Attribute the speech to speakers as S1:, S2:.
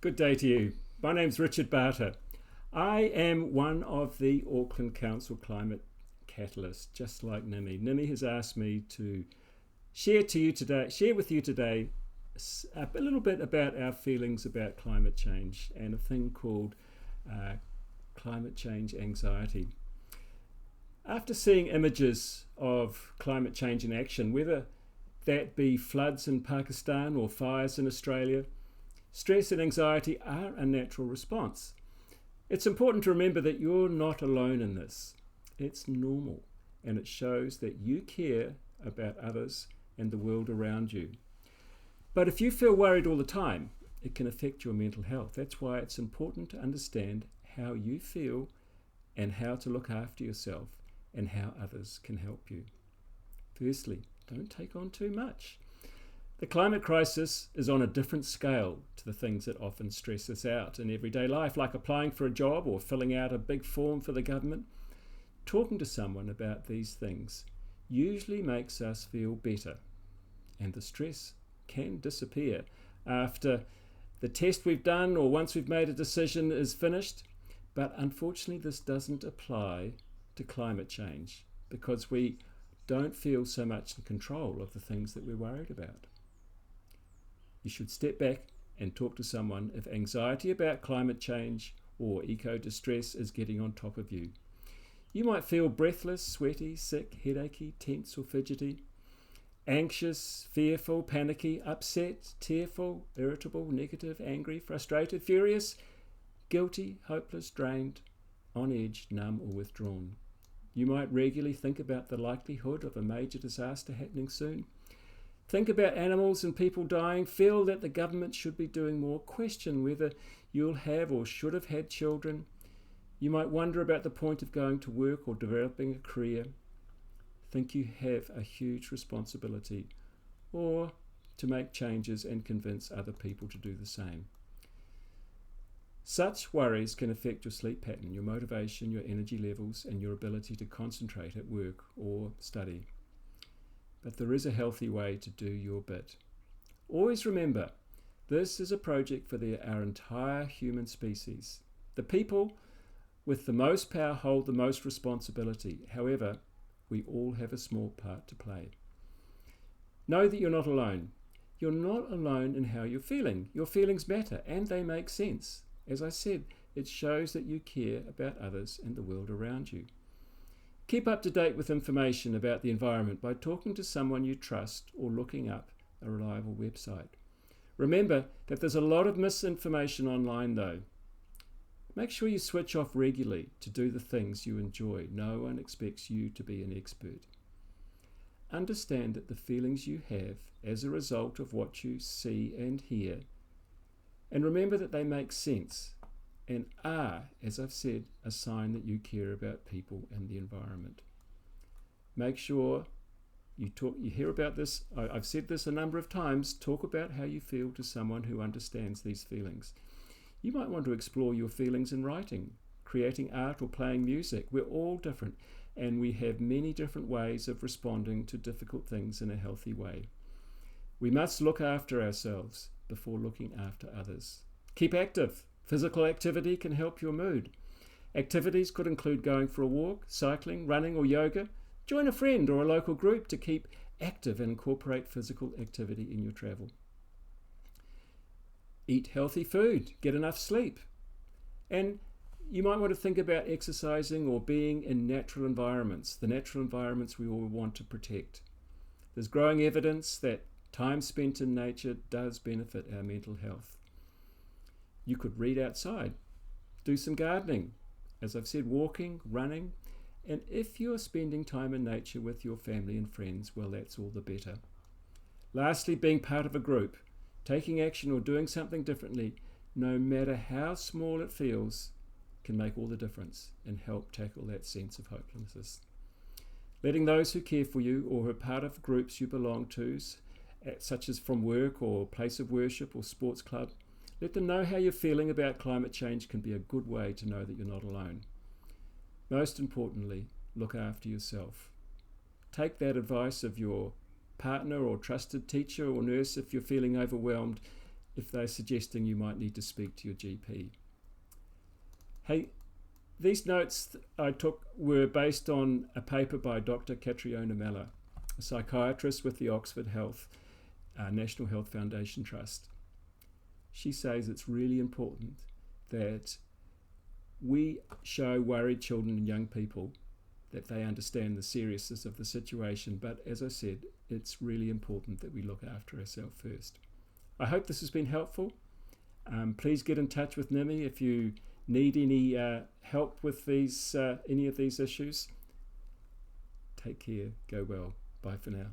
S1: Good day to you. My name's Richard Barter. I am one of the Auckland Council Climate Catalysts, just like Nimi. Nimi has asked me to share with you today a little bit about our feelings about climate change and a thing called climate change anxiety. After seeing images of climate change in action, whether that be floods in Pakistan or fires in Australia, stress and anxiety are a natural response. It's important to remember that you're not alone in this. It's normal, and it shows that you care about others and the world around you. But if you feel worried all the time, it can affect your mental health. That's why it's important to understand how you feel and how to look after yourself and how others can help you. Firstly, don't take on too much. The climate crisis is on a different scale to the things that often stress us out in everyday life, like applying for a job or filling out a big form for the government. Talking to someone about these things usually makes us feel better, and the stress can disappear after the test we've done or once we've made a decision is finished. But unfortunately, this doesn't apply to climate change because we don't feel so much in control of the things that we're worried about. You should step back and talk to someone if anxiety about climate change or eco-distress is getting on top of you. You might feel breathless, sweaty, sick, headachy, tense or fidgety, anxious, fearful, panicky, upset, tearful, irritable, negative, angry, frustrated, furious, guilty, hopeless, drained, on edge, numb or withdrawn. You might regularly think about the likelihood of a major disaster happening soon. Think about animals and people dying, feel that the government should be doing more, question whether you'll have or should have had children. You might wonder about the point of going to work or developing a career. Think you have a huge responsibility, or to make changes and convince other people to do the same. Such worries can affect your sleep pattern, your motivation, your energy levels, and your ability to concentrate at work or study. But there is a healthy way to do your bit. Always remember, this is a project for our entire human species. The people with the most power hold the most responsibility. However, we all have a small part to play. Know that you're not alone. You're not alone in how you're feeling. Your feelings matter and they make sense. As I said, it shows that you care about others and the world around you. Keep up to date with information about the environment by talking to someone you trust or looking up a reliable website. Remember that there's a lot of misinformation online though. Make sure you switch off regularly to do the things you enjoy. No one expects you to be an expert. Understand that the feelings you have as a result of what you see and hear, and remember that they make sense and are, as I've said, a sign that you care about people and the environment. Make sure you hear about this. I've said this a number of times. Talk about how you feel to someone who understands these feelings. You might want to explore your feelings in writing, creating art or playing music. We're all different and we have many different ways of responding to difficult things in a healthy way. We must look after ourselves before looking after others. Keep active. Physical activity can help your mood. Activities could include going for a walk, cycling, running or yoga. Join a friend or a local group to keep active and incorporate physical activity in your travel. Eat healthy food, get enough sleep. And you might want to think about exercising or being in natural environments, the natural environments we all want to protect. There's growing evidence that time spent in nature does benefit our mental health. You could read outside, do some gardening, as I've said, walking, running, and if you're spending time in nature with your family and friends, well, that's all the better. Lastly, being part of a group, taking action or doing something differently, no matter how small it feels, can make all the difference and help tackle that sense of hopelessness. Letting those who care for you or who are part of groups you belong to, such as from work or place of worship or sports club, let them know how you're feeling about climate change can be a good way to know that you're not alone. Most importantly, look after yourself. Take that advice of your partner or trusted teacher or nurse if you're feeling overwhelmed. if they're suggesting you might need to speak to your GP. Hey, these notes I took were based on a paper by Dr. Catriona Meller, a psychiatrist with the Oxford National Health Foundation Trust. She says it's really important that we show worried children and young people that they understand the seriousness of the situation, but as I said, it's really important that we look after ourselves first. I hope this has been helpful. Please get in touch with Nimi if you need any help with any of these issues. Take care. Go well. Bye for now.